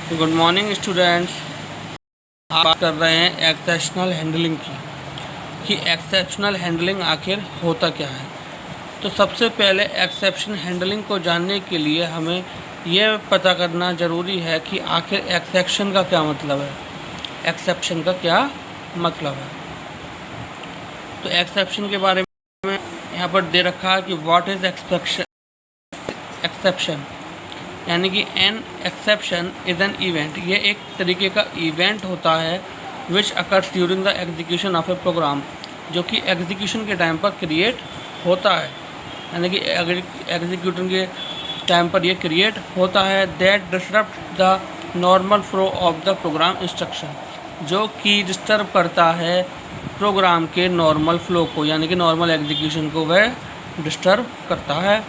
Good morning students. आप बात कर रहे हैं एक्सेप्शनल हैंडलिंग की कि एक्सेप्शनल हैंडलिंग आखिर होता क्या है। तो सबसे पहले एक्सेप्शन हैंडलिंग को जानने के लिए हमें यह पता करना ज़रूरी है कि आखिर एक्सेप्शन का क्या मतलब है। एक्सेप्शन का क्या मतलब है, तो एक्सेप्शन के बारे में यहाँ पर दे रखा है कि व्हाट इज़ एक्सेप्शन, यानी कि an exception is an event. ये एक तरीके का इवेंट होता है which occurs during the execution of a program, जो कि एग्जीक्यूशन के टाइम पर क्रिएट होता है, यानी कि एग्जीक्यूशन के टाइम पर ये क्रिएट होता है। That disrupt the normal flow of the programme instruction, जो कि डिस्टर्ब करता है प्रोग्राम के नॉर्मल फ्लो को, यानी कि नॉर्मल एग्जीक्यूशन को वह डिस्टर्ब करता है।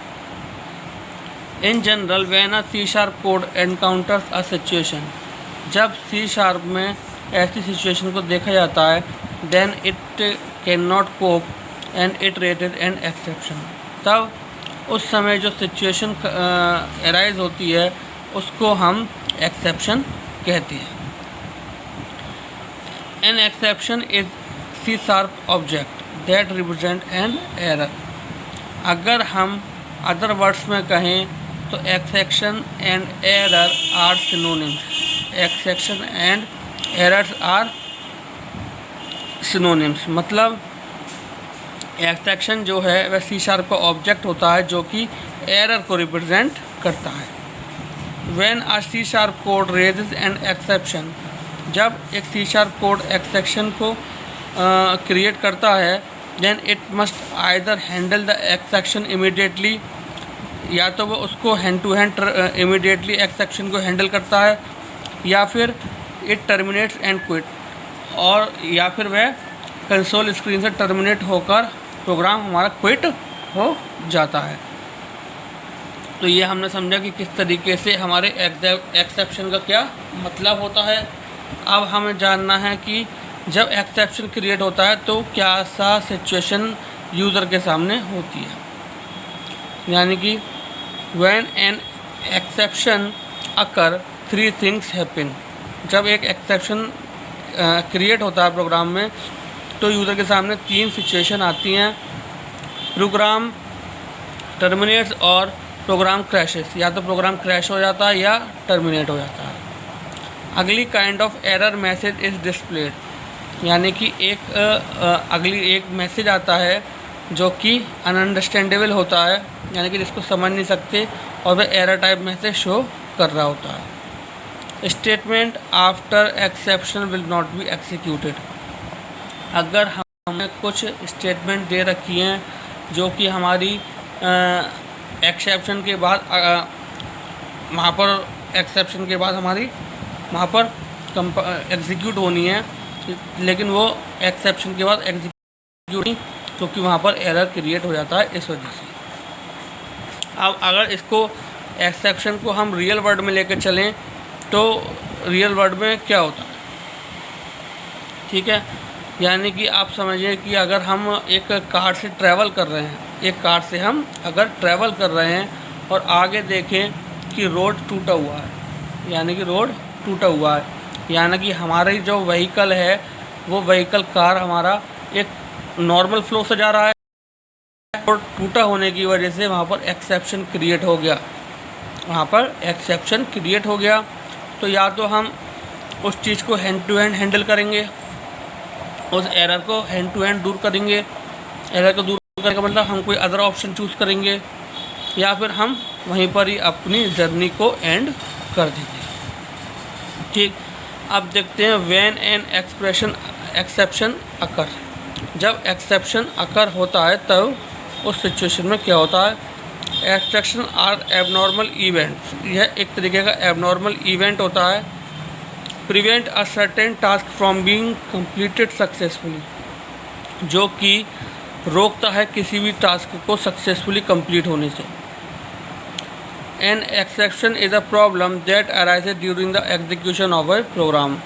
In general when a C sharp code encounters a situation, जब सी शार्प में ऐसी सिचुएशन को देखा जाता है, then it can not cope and it rated an exception, तब उस समय जो सिचुएशन अराइज होती है उसको हम एक्सेप्शन कहते हैं। An exception is C sharp object that represent an error. अगर हम अदर वर्ड्स में कहें तो exception and error are synonyms. Exception and errors are synonyms, मतलब एक्सेप्शन जो है वह सी शार्प का ऑब्जेक्ट होता है जो कि एरर को रिप्रेजेंट करता है। When a C sharp code raises an exception, जब एक सी शार्प कोड एक्सेप्शन को क्रिएट करता है, then it must either handle the exception immediately, या तो वो उसको hand to hand immediately exception को हैंडल करता है, या फिर इट टर्मिनेट्स एंड क्विट, और या फिर वह कंसोल स्क्रीन से टर्मिनेट होकर प्रोग्राम हमारा क्विट हो जाता है। तो ये हमने समझा कि किस तरीके से हमारे एक्सेप्शन का क्या मतलब होता है। अब हमें जानना है कि जब एक्सेप्शन क्रिएट होता है तो क्या सा सिचुएशन यूज़र के सामने होती है, यानी कि when an exception occur three things happen. जब एक एक्सेप्शन क्रिएट होता है प्रोग्राम में तो यूज़र के सामने तीन सिचुएशन आती हैं, प्रोग्राम टर्मिनेट्स और प्रोग्राम क्रैशेस, या तो प्रोग्राम क्रैश हो जाता है या टर्मिनेट हो जाता है। अगली kind of error message is displayed, यानी कि अगली एक मैसेज आता है जो कि अनअंडरस्टैंडेबल होता है, यानी कि जिसको समझ नहीं सकते, और वह एरर टाइप मैसेज शो कर रहा होता है। Statement after exception will not be executed, अगर हमें कुछ स्टेटमेंट दे रखी हैं जो कि हमारी एक्सेप्शन के बाद वहाँ पर एक्सेप्शन के बाद हमारी वहाँ पर एग्जीक्यूट होनी है, लेकिन वो एक्सेप्शन के बाद एग्जीक्यूट नहीं, क्योंकि वहाँ पर एरर क्रिएट हो जाता है इस वजह से। अब अगर इसको एक्सेप्शन को हम रियल वर्ल्ड में लेकर चलें तो रियल वर्ल्ड में क्या होता है, ठीक है, यानी कि आप समझिए कि अगर हम एक कार से ट्रैवल कर रहे हैं, एक कार से हम अगर ट्रैवल कर रहे हैं और आगे देखें कि रोड टूटा हुआ है, यानी कि रोड टूटा हुआ है, यानी कि हमारी जो व्हीकल है वो व्हीकल कार हमारा एक नॉर्मल फ्लो से जा रहा है और टूटा होने की वजह से वहाँ पर एक्सेप्शन क्रिएट हो गया, वहाँ पर एक्सेप्शन क्रिएट हो गया। तो या तो हम उस चीज़ को हैंड टू हैंड हैंडल करेंगे, उस एरर को हैंड टू हैंड दूर करेंगे, एरर को दूर करने का मतलब हम कोई अदर ऑप्शन चूज़ करेंगे, या फिर हम वहीं पर ही अपनी जर्नी को एंड कर देंगे। ठीक, अब देखते हैं व्हेन एन एक्सेप्शन अकर, जब एक्सेप्शन अकर होता है तब उस सिचुएशन में क्या होता है। एक्सेप्शन आर एबनॉर्मल इवेंट्स, यह एक तरीके का एबनॉर्मल इवेंट होता है। Prevent a certain task from being completed successfully, जो कि रोकता है किसी भी टास्क को सक्सेसफुली कंप्लीट होने से। An exception is a problem that arises during the execution of a program.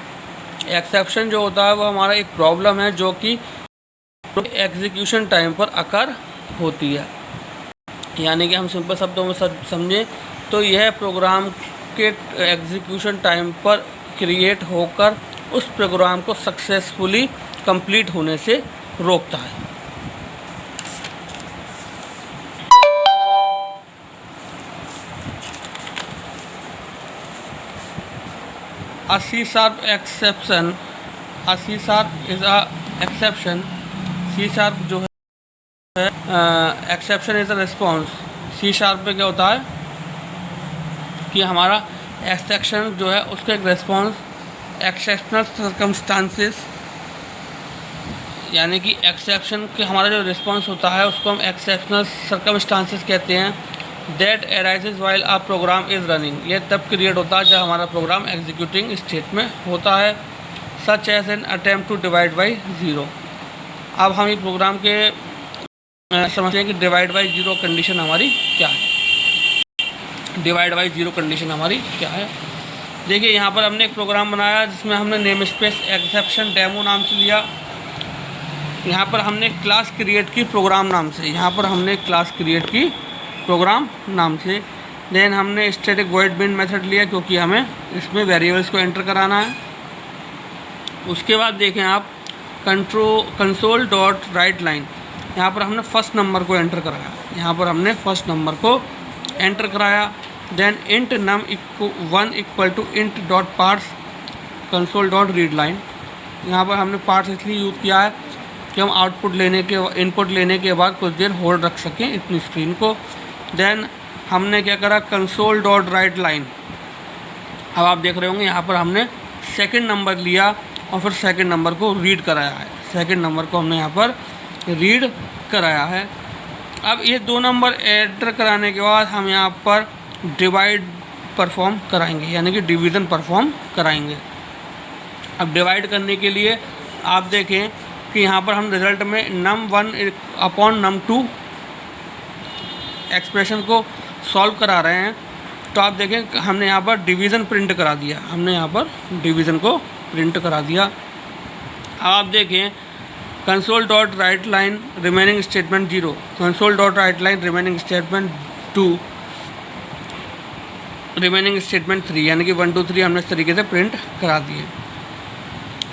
Exception जो होता है वो हमारा एक प्रॉब्लम है जो कि एग्जीक्यूशन टाइम पर अकर होती है, यानी कि हम सिंपल शब्दों में समझें तो यह प्रोग्राम के एग्जीक्यूशन टाइम पर क्रिएट होकर उस प्रोग्राम को सक्सेसफुली कंप्लीट होने से रोकता है। A C# exception, a C# is a exception। C# जो है exception is a response. C# पे क्या होता है कि हमारा एक्सेप्शन जो है उसका एक रिस्पॉन्स एक्सेप्शनल सर्कमस्टांसेस, यानी कि एक्सेप्शन के हमारा जो रिस्पॉन्स होता है उसको हम एक्सेप्शनल सर्कमस्टांसेस कहते हैं। That arises while a program is running, ये तब क्रिएट होता है जब हमारा प्रोग्राम एग्जीक्यूटिंग स्टेट में होता है। Such as an attempt to divide by zero. अब हम एक प्रोग्राम के समझते हैं कि डिवाइड बाई ज़ीरो कंडीशन हमारी क्या है। डिवाइड बाई ज़ीरो कंडीशन हमारी क्या है, देखिए यहाँ पर हमने एक प्रोग्राम बनाया जिसमें हमने नेम स्पेस एक्सेप्शन डेमो नाम से लिया। यहाँ पर हमने क्लास क्रिएट की प्रोग्राम नाम से, यहाँ पर हमने क्लास क्रिएट की प्रोग्राम नाम से। देन हमने स्टैटिक वॉइड मेन मेथड लिया क्योंकि हमें इसमें वेरिएबल्स को एंटर कराना है। उसके बाद देखें आप कंसोल डॉट राइट लाइन, यहाँ पर हमने फर्स्ट नंबर को एंटर कराया, यहाँ पर हमने फर्स्ट नंबर को एंटर कराया। Then int num =1 equal to int dot parse console dot read line. यहाँ पर हमने पार्ट्स इसलिए यूज़ किया है कि हम आउटपुट लेने के इनपुट लेने के बाद कुछ देर होल्ड रख सकें इतनी स्क्रीन को। देन हमने क्या करा, कंसोल डॉट राइट लाइन। अब आप देख रहे होंगे यहाँ पर हमने सेकंड नंबर लिया और फिर सेकंड नंबर को रीड कराया है। सेकंड नंबर को हमने यहाँ पर रीड कराया है। अब ये दो नंबर एंटर कराने के बाद हम यहाँ पर डिवाइड परफॉर्म कराएंगे, यानी कि डिवीज़न परफॉर्म कराएंगे। अब डिवाइड करने के लिए आप देखें कि यहाँ पर हम रिज़ल्ट में num1 अपॉन num2 एक्सप्रेशन को सॉल्व करा रहे हैं। तो आप देखें हमने यहाँ पर डिवीज़न प्रिंट करा दिया, हमने यहाँ पर डिवीज़न को प्रिंट करा दिया। अब आप देखें console dot write line remaining statement 0, console dot write line remaining statement 2, remaining statement 3, यानी कि 1 2 3 हमने इस तरीके से प्रिंट करा दिए।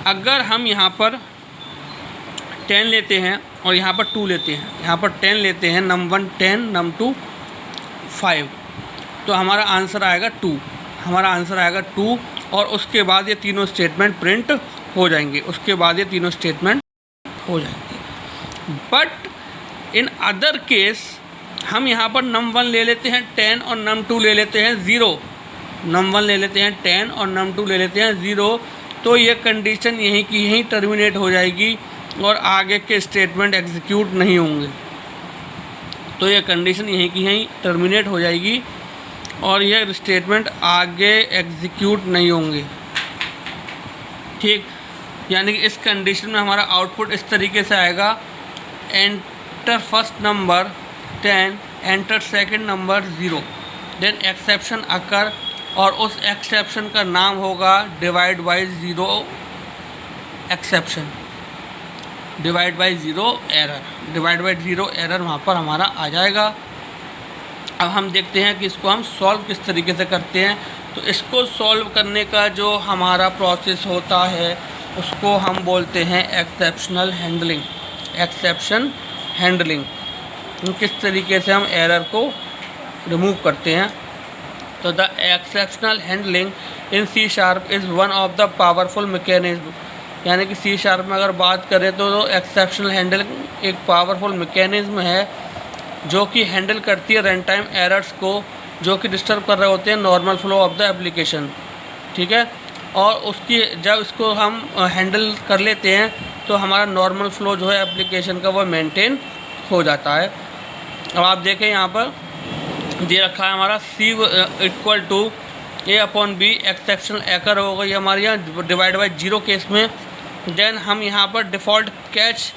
अगर हम यहाँ पर 10 लेते हैं और यहाँ पर 2 लेते हैं, यहाँ पर 10 लेते हैं, num1 10 num2 5, तो हमारा आंसर आएगा 2, हमारा आंसर आएगा 2। और उसके बाद ये तीनों स्टेटमेंट प्रिंट हो जाएंगे, उसके बाद ये तीनों स्टेटमेंट हो जाएंगे। बट इन अदर केस हम यहाँ पर num1 ले लेते हैं 10 और num2 ले लेते हैं 0, num1 ले लेते हैं 10 और num2 ले लेते हैं 0, तो ये कंडीशन यहीं की यहीं टर्मिनेट हो जाएगी और आगे के स्टेटमेंट एग्जीक्यूट नहीं होंगे। तो ये कंडीशन यहीं की यहीं टर्मिनेट हो जाएगी और ये स्टेटमेंट आगे एग्जीक्यूट नहीं होंगे। ठीक, यानी कि इस कंडीशन में हमारा आउटपुट इस तरीके से आएगा, enter first number 10, enter second number 0, then exception occur, और उस एक्सेप्शन का नाम होगा divide by zero exception, divide by zero error, divide by zero error वहाँ पर हमारा आ जाएगा। अब हम देखते हैं कि इसको हम सॉल्व किस तरीके से करते हैं। तो इसको सॉल्व करने का जो हमारा प्रोसेस होता है उसको हम बोलते हैं एक्सेप्शनल हैंडलिंग, एक्सेप्शन हैंडलिंग। किस तरीके से हम एरर को रिमूव करते हैं। तो the exceptional handling in C# is one of the powerful mechanism, यानी कि C# में अगर बात करें तो एक्सेप्शनल हैंडलिंग एक पावरफुल मैकेनिज्म है जो कि हैंडल करती है रन टाइम एरर्स को जो कि डिस्टर्ब कर रहे होते हैं normal flow of the application. ठीक है, और उसकी जब इसको हम हैंडल कर लेते हैं तो हमारा नॉर्मल फ्लो जो है एप्लीकेशन का वो मेंटेन हो जाता है। अब आप देखें यहाँ पर दे रखा है हमारा C equal to A/B exceptional occur हो गई हमारे यहाँ डिवाइड बाई ज़ीरो केस में। देन हम यहाँ पर डिफ़ॉल्ट कैच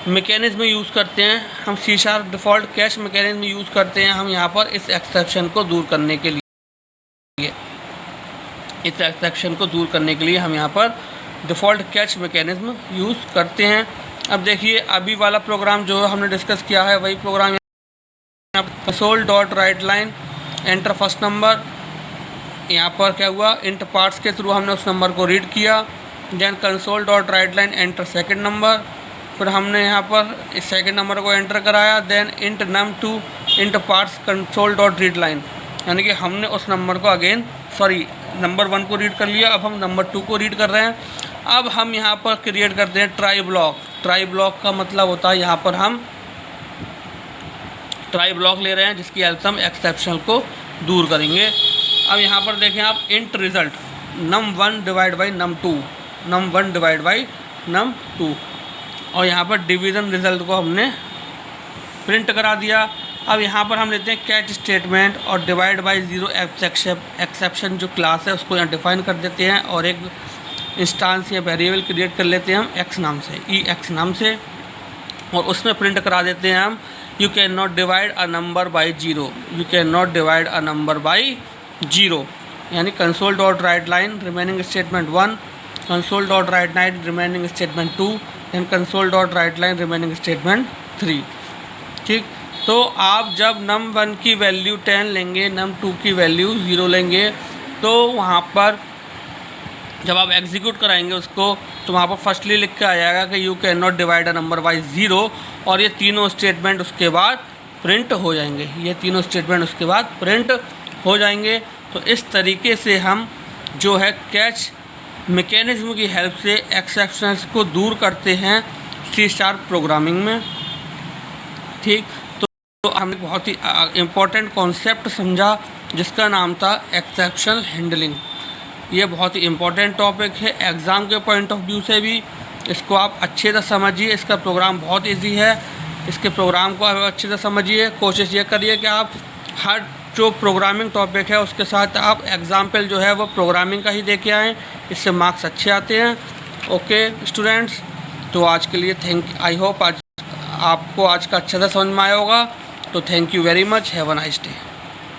मैकेनिज्म यूज़ करते हैं, हम C# default catch mechanism use करते हैं हम यहाँ पर इस एक्सेप्शन को दूर करने के लिए। इस एक्सेप्शन को दूर करने के लिए हम यहाँ पर डिफ़ॉल्ट कैच मैकेनिज्म यूज़ करते हैं। अब देखिए अभी वाला प्रोग्राम जो हमने डिस्कस किया है वही program, console dot write line enter first number यहाँ पर क्या हुआ, इंट पार्ट्स के थ्रू हमने उस नंबर को रीड किया। Then console dot write line enter second number, फिर हमने यहाँ पर इस सेकेंड नंबर को एंटर कराया। Then int num2 int parse console dot read line, यानी कि हमने उस नंबर को अगेन नंबर 1 को रीड कर लिया, अब हम नंबर 2 को रीड कर रहे हैं। अब हम यहाँ पर क्रिएट करते हैं ट्राई ब्लॉक। ट्राई ब्लॉक का मतलब होता है यहाँ पर हम ट्राई ब्लॉक ले रहे हैं जिसकी हेल्प से हम एक्सेप्शन को दूर करेंगे। अब यहाँ पर देखें आप, int result num1 divide by num2, num1 divide by num2, और यहाँ पर डिवीज़न रिज़ल्ट को हमने प्रिंट करा दिया। अब यहाँ पर हम लेते हैं कैच स्टेटमेंट और डिवाइड बाई 0 एक्सेप्शन जो क्लास है उसको यहाँ डिफाइन कर देते हैं, और एक इंस्टांस या वेरिएबल क्रिएट कर लेते हैं हम एक्स नाम से, एक्स नाम से, और उसमें प्रिंट करा देते हैं हम you can not divide a number by 0, you can not divide a number by 0, यानी console dot write line remaining statement 1, console dot write line remaining statement 2 and console dot write line remaining statement 3। ठीक, तो आप जब num1 की value 10 लेंगे, num2 की value 0 लेंगे, तो वहाँ पर जब आप एग्जीक्यूट कराएंगे उसको तो वहाँ पर फर्स्टली लिख के आ जाएगा कि you can not divide a number by 0, और ये तीनों स्टेटमेंट उसके बाद प्रिंट हो जाएंगे, ये तीनों स्टेटमेंट उसके बाद प्रिंट हो जाएंगे। तो इस तरीके से हम जो है कैच मैकेनिज्म की हेल्प से एक्सेप्शंस को दूर करते हैं C# प्रोग्रामिंग में। ठीक, तो हमने बहुत ही इम्पोर्टेंट कॉन्सेप्ट समझा जिसका नाम था एक्सेप्शन हैंडलिंग। ये बहुत ही इम्पोर्टेंट टॉपिक है एग्ज़ाम के पॉइंट ऑफ व्यू से भी, इसको आप अच्छे से समझिए। इसका प्रोग्राम बहुत इजी है, इसके प्रोग्राम को आप अच्छे से समझिए। कोशिश ये करिए कि आप हर जो प्रोग्रामिंग टॉपिक है उसके साथ आप एग्जाम्पल जो है वो प्रोग्रामिंग का ही दे के आएँ, इससे मार्क्स अच्छे आते हैं। ओके स्टूडेंट्स, तो आज के लिए आई होप आज आपको आज का अच्छा से समझ में आया होगा। तो thank you very much, have a nice day.